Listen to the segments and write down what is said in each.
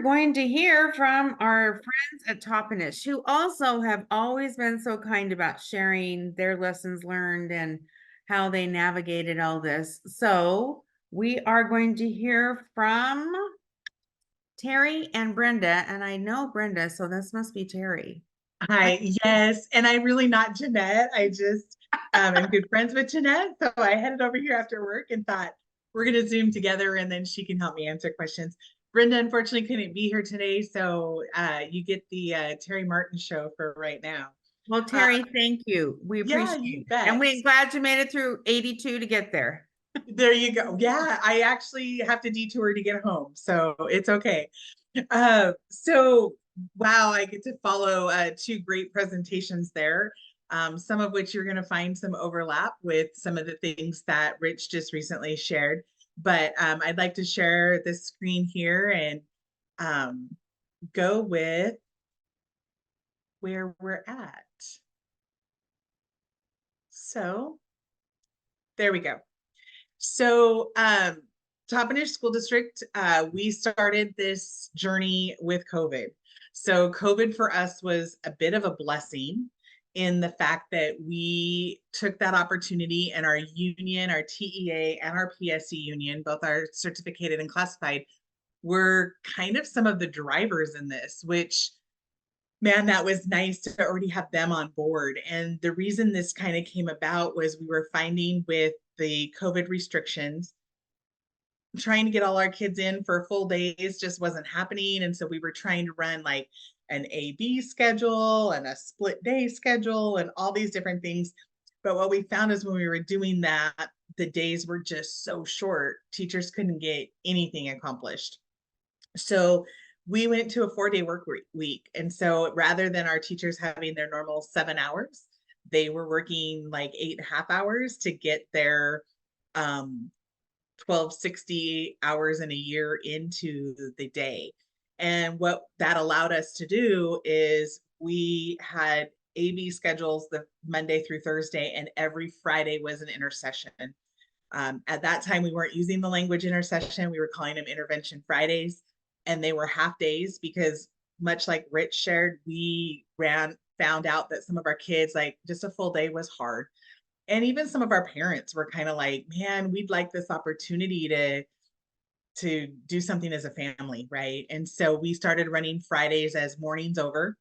going to hear from our friends at Toppenish, who also have always been so kind about sharing their lessons learned and how they navigated all this. So we are going to hear from Terry and Brenda, and I know Brenda, so this must be Terry. Hi, yes, and I'm really not Jeanette. I just am good friends with Jeanette, so I headed over here after work and thought we're going to Zoom together, and then she can help me answer questions. Brenda unfortunately couldn't be here today, so you get the Terry Martin show for right now. Well, Uh, Terry, thank you. We yeah, appreciate you it. And bet. we're glad you made it through 82 to get there. There you go. Yeah, I actually have to detour to get home, so it's okay. So wow, I get to follow two great presentations there, some of which you're going to find some overlap with some of the things that Rich just recently shared. But I'd like to share this screen here and um, go with where we're at. So there we go. So, Toppenish School District, we started this journey with COVID. So, COVID for us was a bit of a blessing in the fact that we took that opportunity and our union, our TEA, and our PSC union, both our certificated and classified, were kind of some of the drivers in this, which man, that was nice to already have them on board. And the reason this kind of came about was we were finding with the COVID restrictions, trying to get all our kids in for full days just wasn't happening. And so we were trying to run like an A-B schedule and a split day schedule and all these different things. But what we found is when we were doing that, the days were just so short, teachers couldn't get anything accomplished. So we went to a 4-day work week. And so rather than our teachers having their normal 7 hours, they were working like 8.5 hours to get their 1260 hours in a year into the day. And what that allowed us to do is we had AB schedules the Monday through Thursday, and every Friday was an intercession. At that time, we weren't using the language intercession. We were calling them intervention Fridays, and they were half days because much like Rich shared, we found out that some of our kids, like just a full day was hard. And even some of our parents were kind of like, man, we'd like this opportunity to do something as a family, right? And so we started running Fridays as mornings over.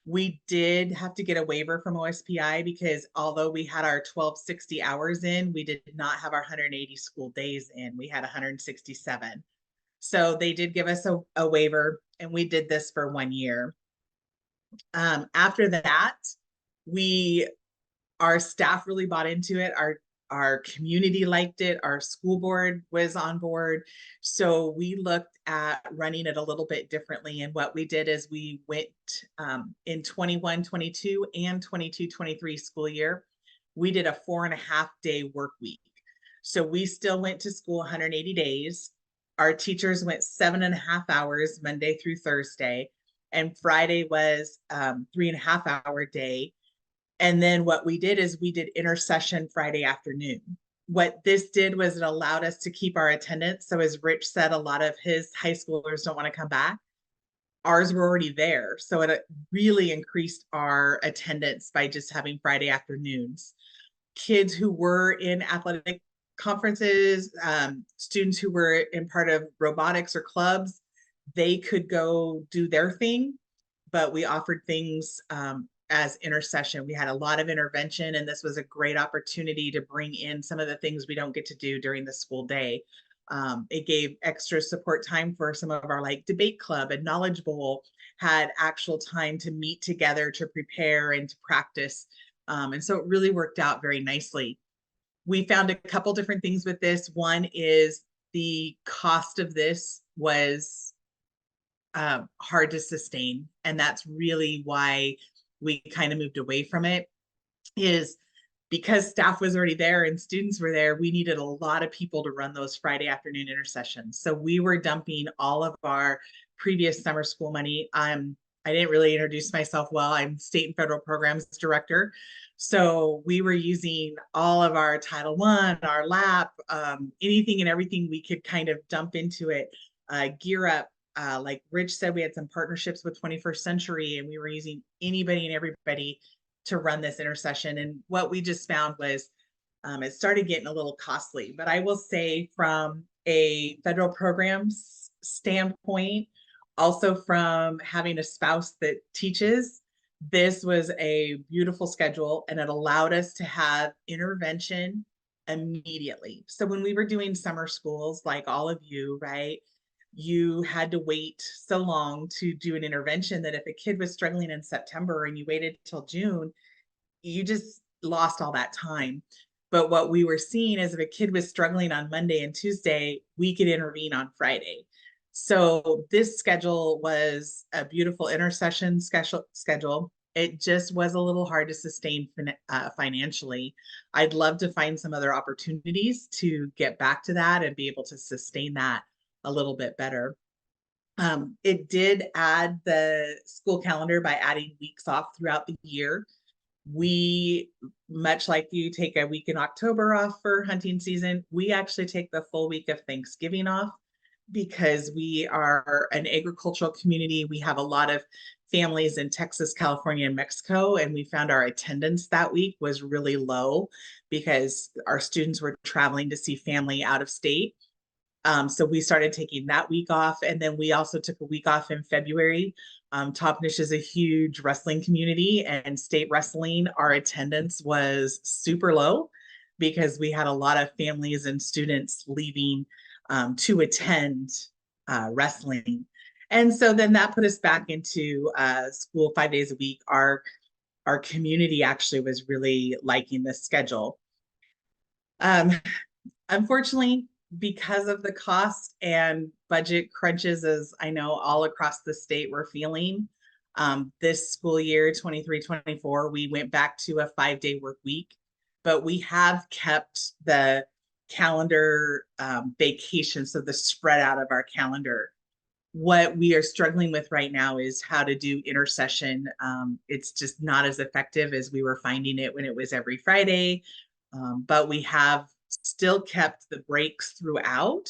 We did have to get a waiver from OSPI because although we had our 1260 hours in, we did not have our 180 school days in. We had 167. So they did give us a waiver, and we did this for 1 year. After that, we our staff really bought into it. Our community liked it. Our school board was on board. So we looked at running it a little bit differently. And what we did is we went in 21-22 and 22-23 school year, we did a 4.5-day work week. So we still went to school 180 days. Our teachers went 7.5 hours Monday through Thursday, and Friday was 3.5 hour day. And then what we did is we did intercession Friday afternoon. What this did was it allowed us to keep our attendance. So as Rich said, a lot of his high schoolers don't want to come back. Ours were already there. So it really increased our attendance by just having Friday afternoons. Kids who were in athletic conferences, students who were in part of robotics or clubs, they could go do their thing, but we offered things as intercession. We had a lot of intervention, and this was a great opportunity to bring in some of the things we don't get to do during the school day. It gave extra support time for some of our like debate club and knowledge bowl had actual time to meet together to prepare and to practice. And so it really worked out very nicely. We found a couple different things with this. One is the cost of this was hard to sustain. And that's really why we kind of moved away from it, is because staff was already there and students were there, we needed a lot of people to run those Friday afternoon intercessions. So we were dumping all of our previous summer school money. I didn't really introduce myself well. I'm state and federal programs director. So we were using all of our Title I, our LAP, anything and everything we could kind of dump into it, gear up like Rich said, we had some partnerships with 21st Century, and we were using anybody and everybody to run this intercession. And what we just found was it started getting a little costly. But I will say, from a federal programs standpoint, also from having a spouse that teaches, this was a beautiful schedule, and it allowed us to have intervention immediately. So when we were doing summer schools, like all of you, right, you had to wait so long to do an intervention that if a kid was struggling in September and you waited till June, you just lost all that time. But what we were seeing is if a kid was struggling on Monday and Tuesday, we could intervene on Friday. So this schedule was a beautiful intercession schedule. It just was a little hard to sustain financially. I'd love to find some other opportunities to get back to that and be able to sustain that a little bit better. It did add the school calendar by adding weeks off throughout the year. We, much like you, take a week in October off for hunting season. We actually take the full week of Thanksgiving off because we are an agricultural community. We have a lot of families in Texas, California, and Mexico, and we found our attendance that week was really low because our students were traveling to see family out of state. So we started taking that week off, and then we also took a week off in February. Toppenish is a huge wrestling community, and state wrestling, our attendance was super low because we had a lot of families and students leaving to attend wrestling. And so then that put us back into school 5 days a week. Our community actually was really liking this schedule. Unfortunately, because of the cost and budget crunches, as I know all across the state we're feeling, this school year 23-24, we went back to a 5-day work week, but we have kept the calendar vacation, so the spread out of our calendar. What we are struggling with right now is how to do intercession. It's just not as effective as we were finding it when it was every Friday, but we have still kept the breaks throughout,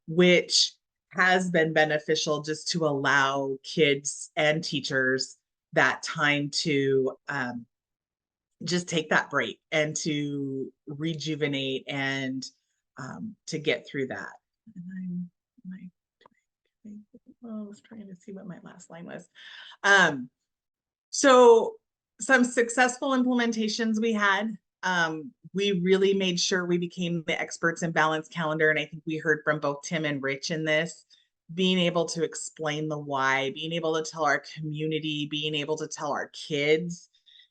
which has been beneficial just to allow kids and teachers that time to just take that break and to rejuvenate and to get through that. And I was trying to see what my last line was. So some successful implementations we had. We really made sure we became the experts in balanced calendar. And I think we heard from both Tim and Rich in this, being able to explain the why, being able to tell our community, being able to tell our kids,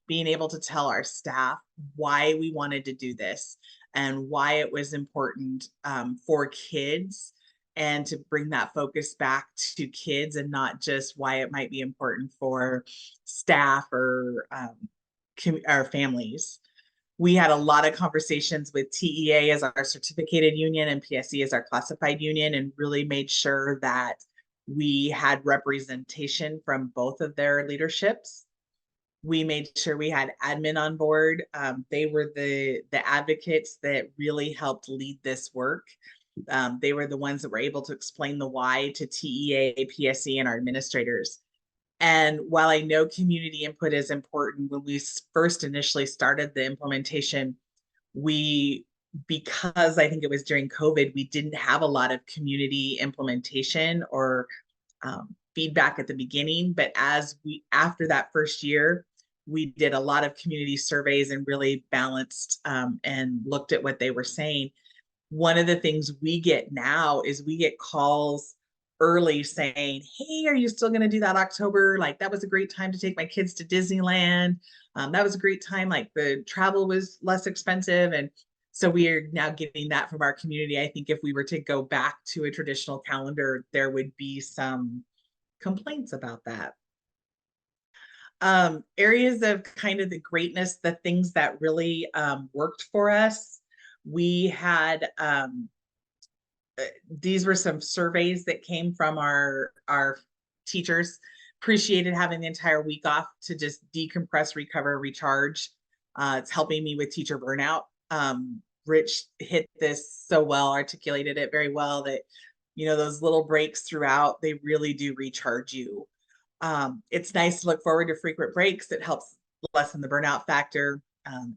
being able to tell our staff why we wanted to do this and why it was important for kids, and to bring that focus back to kids and not just why it might be important for staff or our families. We had a lot of conversations with TEA as our certificated union and PSE as our classified union, and really made sure that we had representation from both of their leaderships. We made sure we had admin on board. They were the advocates that really helped lead this work. They were the ones that were able to explain the why to TEA, PSE, and our administrators. And while I know community input is important, when we first initially started the implementation, because I think it was during COVID, we didn't have a lot of community implementation or feedback at the beginning. But after that first year, we did a lot of community surveys and really balanced and looked at what they were saying. One of the things we get now is we get calls early saying, hey, are you still going to do that October? Like, that was a great time to take my kids to Disneyland. That was a great time. Like, the travel was less expensive. And so we are now getting that from our community. I think if we were to go back to a traditional calendar, there would be some complaints about that. Areas of kind of the greatness, the things that really worked for us. We had these were some surveys that came from our teachers. Appreciated having the entire week off to just decompress, recover, recharge. It's helping me with teacher burnout. Rich hit this so well, articulated it very well, that those little breaks throughout, they really do recharge you. It's nice to look forward to frequent breaks. It helps lessen the burnout factor.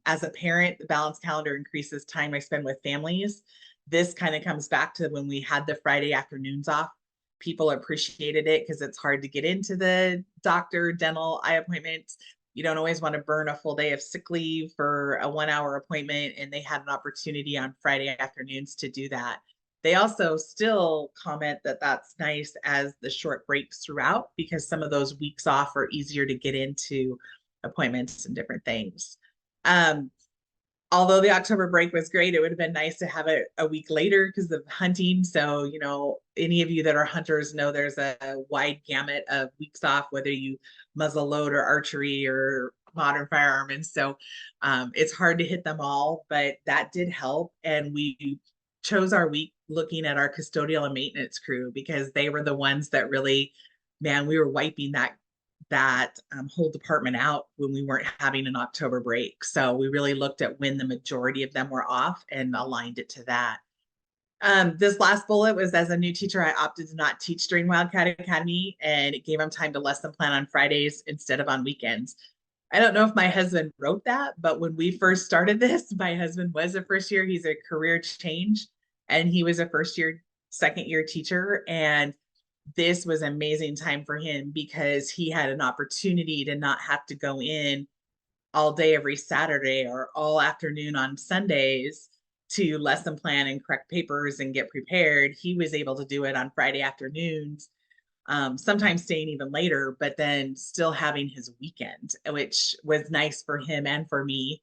As a parent, the balanced calendar increases time I spend with families. This kind of comes back to when we had the Friday afternoons off. People appreciated it because it's hard to get into the doctor, dental, eye appointments. You don't always want to burn a full day of sick leave for a 1 hour appointment, and they had an opportunity on Friday afternoons to do that. They also still comment that that's nice as the short breaks throughout, because some of those weeks off are easier to get into appointments and different things. Um, Although the October break was great, it would have been nice to have it a week later because of hunting. So, any of you that are hunters know there's a wide gamut of weeks off, whether you muzzle load or archery or modern firearm. And so it's hard to hit them all, but that did help. And we chose our week looking at our custodial and maintenance crew because they were the ones that really, man, we were wiping that whole department out when we weren't having an October break. So we really looked at when the majority of them were off and aligned it to that. This last bullet was, as a new teacher, I opted to not teach during Wildcat Academy, and it gave them time to lesson plan on Fridays instead of on weekends. I don't know if my husband wrote that, but when we first started this, my husband was a first year. He's a career change, and he was a second year teacher. And this was an amazing time for him because he had an opportunity to not have to go in all day every Saturday or all afternoon on Sundays to lesson plan and correct papers and get prepared. He was able to do it on Friday afternoons, sometimes staying even later, but then still having his weekend, which was nice for him and for me,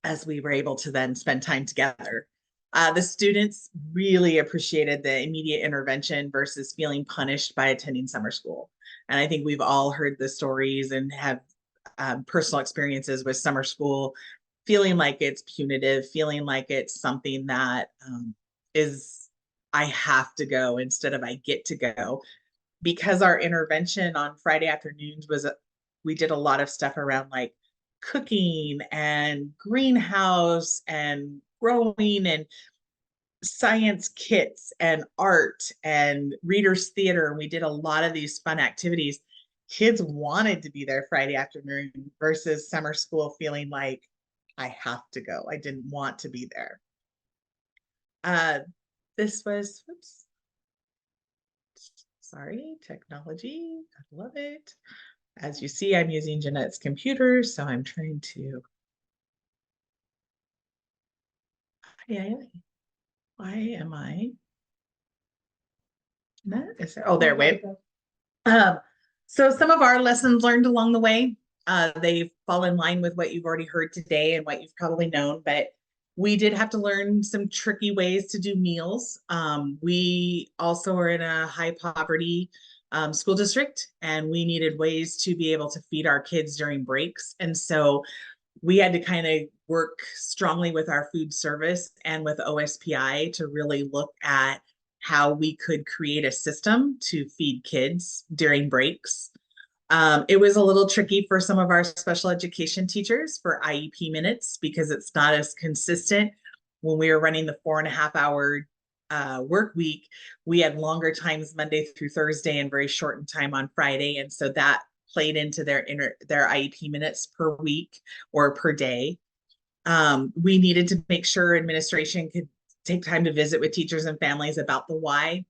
as we were able to then spend time together. The students really appreciated the immediate intervention versus feeling punished by attending summer school. And I think we've all heard the stories and have personal experiences with summer school, feeling like it's punitive, feeling like it's something that is, I have to go instead of I get to go. Because our intervention on Friday afternoons was, we did a lot of stuff around like cooking and greenhouse and growing and science kits and art and readers theater. And we did a lot of these fun activities. Kids wanted to be there Friday afternoon versus summer school feeling like I have to go. I didn't want to be there. This was, oops, sorry, technology. I love it. As you see, I'm using Jeanette's computer, so I'm trying to. Yeah, why am I? Jeanette, is there? Oh, there. Wait. Um, so some of our lessons learned along the way, they fall in line with what you've already heard today and what you've probably known, but we did have to learn some tricky ways to do meals. We also are in a high poverty school district, and we needed ways to be able to feed our kids during breaks. And so we had to kind of work strongly with our food service and with OSPI to really look at how we could create a system to feed kids during breaks. It was a little tricky for some of our special education teachers for IEP minutes because it's not as consistent. When we were running the 4.5 hour work week, we had longer times Monday through Thursday and very shortened time on Friday. And so that played into their IEP minutes per week or per day. We needed to make sure administration could take time to visit with teachers and families about the why.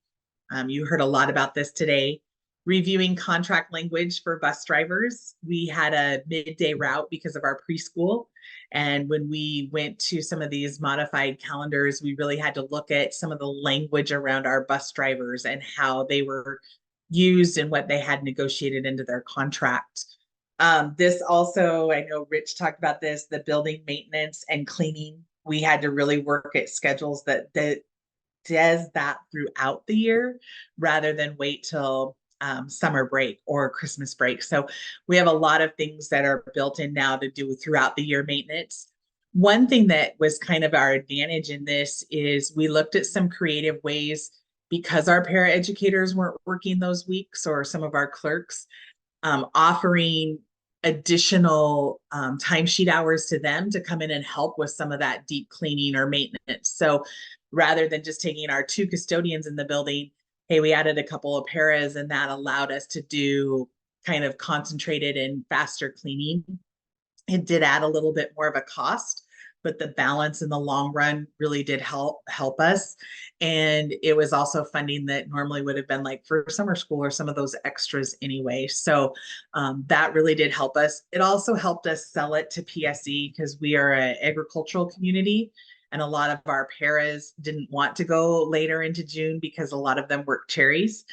You heard a lot about this today. Reviewing contract language for bus drivers. We had a midday route because of our preschool. And when we went to some of these modified calendars, we really had to look at some of the language around our bus drivers and how they were used and what they had negotiated into their contract. This also, I know Rich talked about this, the building maintenance and cleaning. We had to really work at schedules that does that throughout the year rather than wait till summer break or Christmas break. So we have a lot of things that are built in now to do throughout the year maintenance. One thing that was kind of our advantage in this is we looked at some creative ways because our paraeducators weren't working those weeks, or some of our clerks, offering additional timesheet hours to them to come in and help with some of that deep cleaning or maintenance. So rather than just taking our two custodians in the building. Hey, we added a couple of paras, and that allowed us to do kind of concentrated and faster cleaning. It did add a little bit more of a cost, but the balance in the long run really did help us. And it was also funding that normally would have been like for summer school or some of those extras anyway. So that really did help us. It also helped us sell it to PSE because we are an agricultural community. And a lot of our paras didn't want to go later into June because a lot of them work cherries.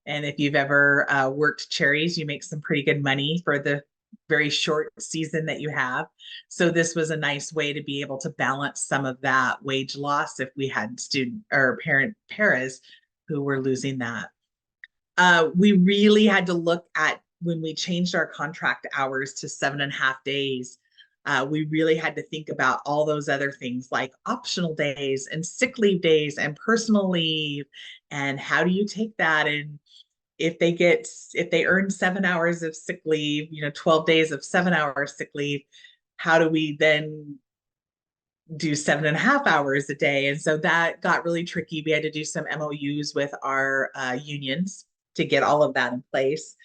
And if you've ever worked cherries, you make some pretty good money for the very short season that you have. So this was a nice way to be able to balance some of that wage loss if we had student or parent paras who were losing that. We really had to look at when we changed our contract hours to 7.5 days. We really had to think about all those other things like optional days and sick leave days and personal leave, and how do you take that, and if they earn 7 hours of sick leave, 12 days of 7 hours sick leave, how do we then do 7.5 hours a day? And so that got really tricky. We had to do some MOUs with our unions to get all of that in place.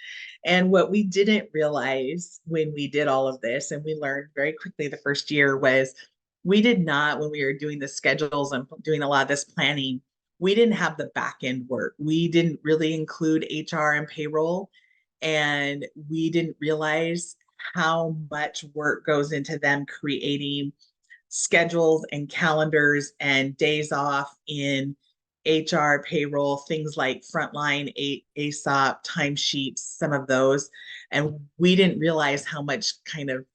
And what we didn't realize when we did all of this, and we learned very quickly the first year, was we did not, when we were doing the schedules and doing a lot of this planning, we didn't have the back end work. We didn't really include HR and payroll. And we didn't realize how much work goes into them creating schedules and calendars and days off in HR, payroll, things like frontline, ASOP, timesheets, some of those. And we didn't realize how much kind of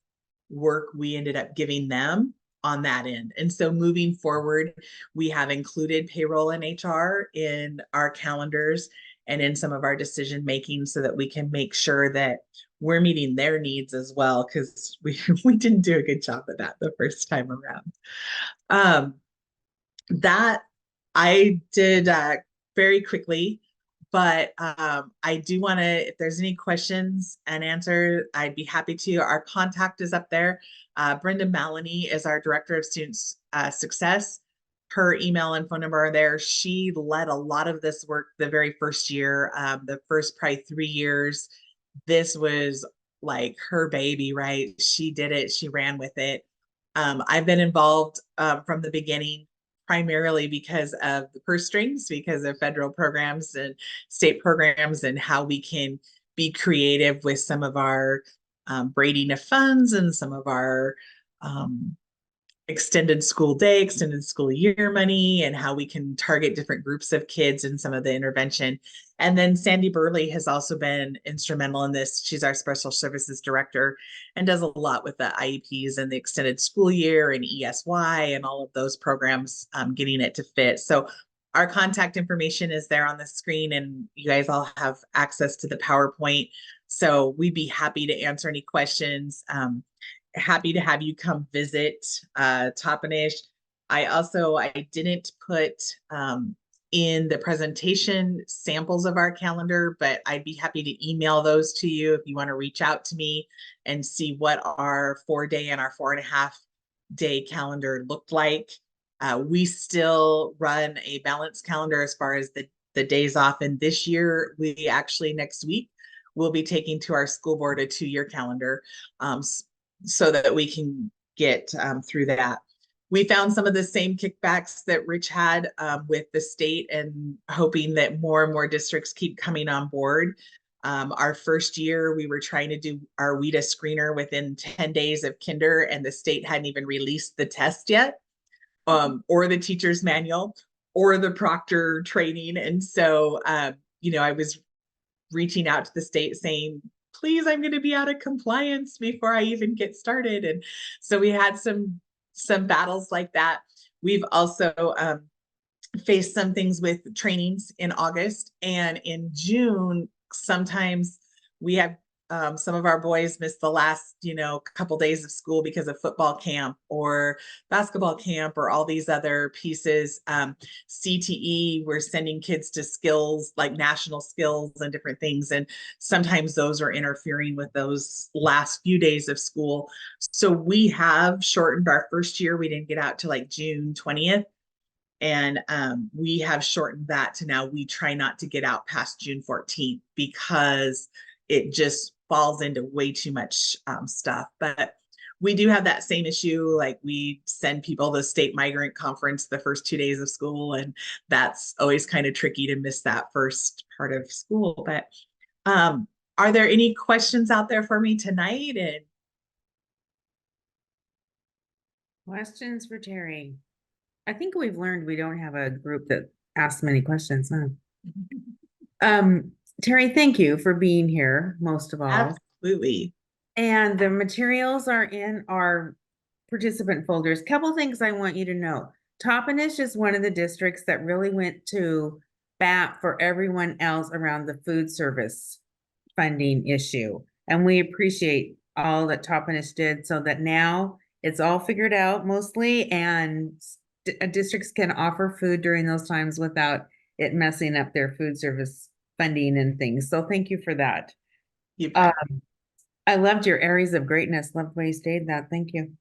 work we ended up giving them on that end. And so moving forward, we have included payroll and HR in our calendars and in some of our decision making so that we can make sure that we're meeting their needs as well, because we didn't do a good job of that the first time around. That I did very quickly, but I do want to, if there's any questions and answer, I'd be happy to. Our contact is up there. Brenda Maloney is our Director of Student Success. Her email and phone number are there. She led a lot of this work the very first year, the first probably 3 years. This was like her baby, right? She did it. She ran with it. I've been involved from the beginning, primarily because of the purse strings, because of federal programs and state programs, and how we can be creative with some of our braiding of funds and some of our extended school day, extended school year money, and how we can target different groups of kids in some of the intervention. And then Sandy Burley has also been instrumental in this. She's our special services director and does a lot with the IEPs and the extended school year and ESY and all of those programs, getting it to fit. So our contact information is there on the screen, and you guys all have access to the PowerPoint. So we'd be happy to answer any questions. Happy to have you come visit Toppenish. I didn't put in the presentation samples of our calendar, but I'd be happy to email those to you if you want to reach out to me and see what our 4-day and our 4.5-day calendar looked like. We still run a balanced calendar as far as the days off. And this year, we actually next week, we'll be taking to our school board a 2-year calendar. So that we can get through that. We found some of the same kickbacks that Rich had with the state, and hoping that more and more districts keep coming on board. Our first year, we were trying to do our WIDA screener within 10 days of kinder, and the state hadn't even released the test yet, or the teacher's manual, or the proctor training. And so, I was reaching out to the state saying, please, I'm going to be out of compliance before I even get started. And so we had some battles like that. We've also faced some things with trainings in August, and in June, sometimes we have some of our boys miss the last, couple days of school because of football camp or basketball camp or all these other pieces. CTE, we're sending kids to skills like national skills and different things. And sometimes those are interfering with those last few days of school. So we have shortened our first year. We didn't get out to like June 20th. And we have shortened that to now we try not to get out past June 14th because it just falls into way too much stuff. But we do have that same issue. Like we send people to state migrant conference the first 2 days of school, and that's always kind of tricky to miss that first part of school. But are there any questions out there for me tonight? And Questions for Terry? I think we've learned we don't have a group that asks many questions, huh? Terry, thank you for being here, most of all. absolutely. And the materials are in our participant folders. Couple things I want you to know. Toppenish is one of the districts that really went to bat for everyone else around the food service funding issue. And we appreciate all that Toppenish did so that now it's all figured out mostly, and districts can offer food during those times without it messing up their food service funding and things. So thank you for that. You bet. I loved your areas of greatness. Loved the way you stated that. Thank you.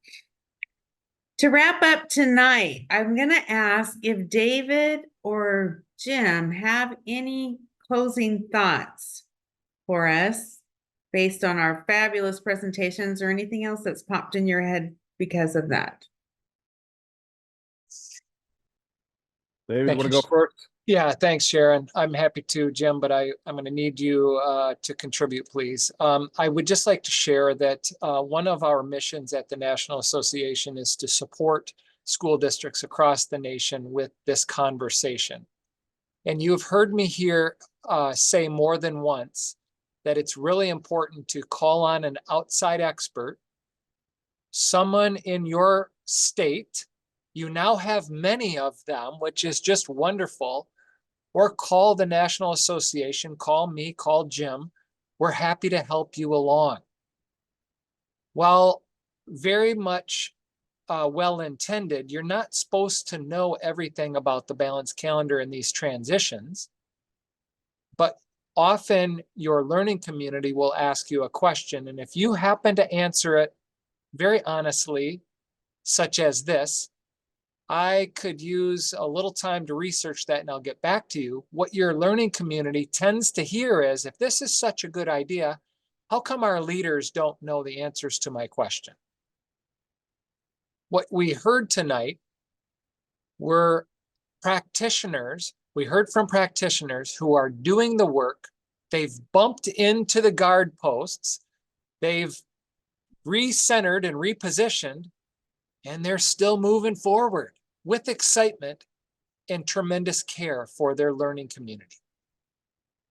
To wrap up tonight, I'm going to ask if David or Jim have any closing thoughts for us based on our fabulous presentations or anything else that's popped in your head because of that. David, Thank want to you. go first? Yeah, thanks, Sharon. I'm happy to, Jim, but I'm going to need you to contribute, please. I would just like to share that one of our missions at the National Association is to support school districts across the nation with this conversation. And you've heard me here say more than once that it's really important to call on an outside expert, someone in your state. You now have many of them, which is just wonderful. Or call the National Association, call me, call Jim. We're happy to help you along. While very much well-intended, you're not supposed to know everything about the balanced calendar in these transitions, but often your learning community will ask you a question, and if you happen to answer it very honestly, such as this, I could use a little time to research that and I'll get back to you. What your learning community tends to hear is, if this is such a good idea, how come our leaders don't know the answers to my question? What we heard tonight were practitioners. We heard from practitioners who are doing the work. They've bumped into the guard posts. They've recentered and repositioned, and they're still moving forward with excitement and tremendous care for their learning community.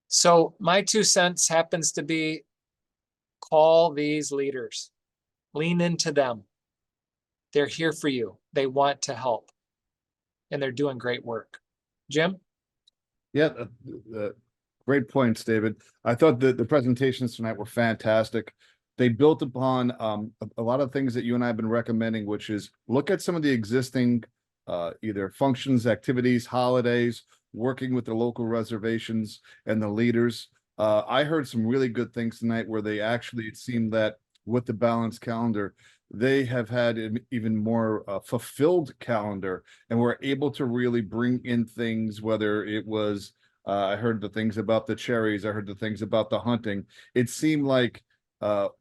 So my 2 cents happens to be, call these leaders, lean into them. They're here for you. They want to help, and they're doing great work. Jim? Yeah, great points, David. I thought that the presentations tonight were fantastic. They built upon a lot of things that you and I have been recommending, which is look at some of the existing either functions, activities, holidays, working with the local reservations and the leaders. I heard some really good things tonight where they actually, it seemed that with the balanced calendar, they have had an even more fulfilled calendar, and were able to really bring in things, whether it was, I heard the things about the cherries, I heard the things about the hunting. It seemed like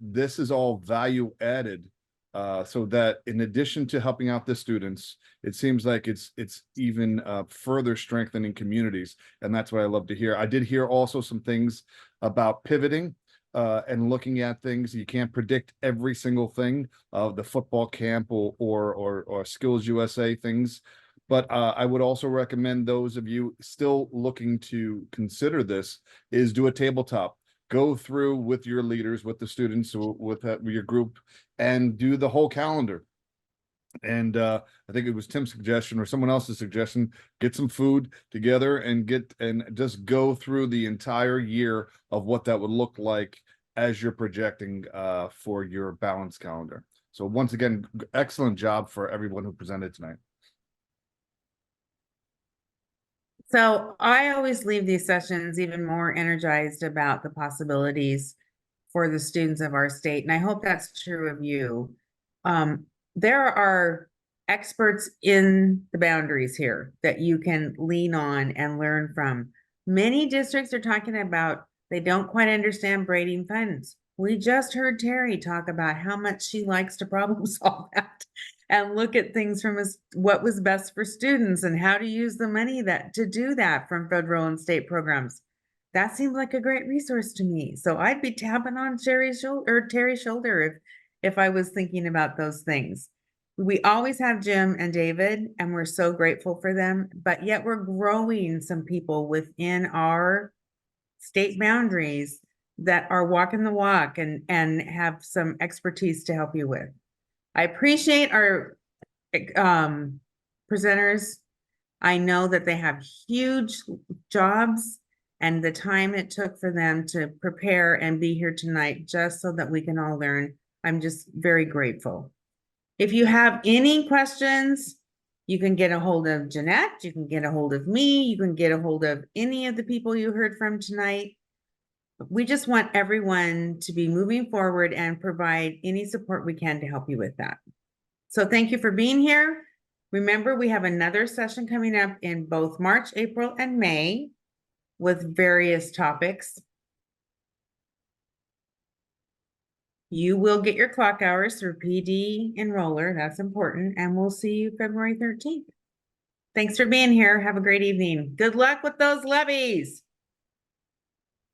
this is all value added, so that in addition to helping out the students, it seems like it's even further strengthening communities, and that's what I love to hear. I did hear also some things about pivoting and looking at things. You can't predict every single thing of the football camp or Skills USA things. But I would also recommend those of you still looking to consider this is do a tabletop. Go through with your leaders, with the students, with your group, and do the whole calendar. And I think it was Tim's suggestion or someone else's suggestion, get some food together and just go through the entire year of what that would look like as you're projecting for your balanced calendar. So once again, excellent job for everyone who presented tonight. So I always leave these sessions even more energized about the possibilities for the students of our state, and I hope that's true of you. There are experts in the boundaries here that you can lean on and learn from. Many districts are talking about they don't quite understand braiding funds. We just heard Terry talk about how much she likes to problem solve that and look at things from what was best for students and how to use the money to do that from federal and state programs. That seemed like a great resource to me. So I'd be tapping on Terry's shoulder if I was thinking about those things. We always have Jim and David, and we're so grateful for them, but yet we're growing some people within our state boundaries that are walking the walk and have some expertise to help you with. I appreciate our presenters. I know that they have huge jobs and the time it took for them to prepare and be here tonight just so that we can all learn. I'm just very grateful. If you have any questions, you can get a hold of Jeanette, you can get a hold of me, you can get a hold of any of the people you heard from tonight. We just want everyone to be moving forward and provide any support we can to help you with that. So thank you for being here. Remember, we have another session coming up in both March, April, and May with various topics. You will get your clock hours through PD Enroller. That's important. And we'll see you February 13th. Thanks for being here. Have a great evening. Good luck with those levies.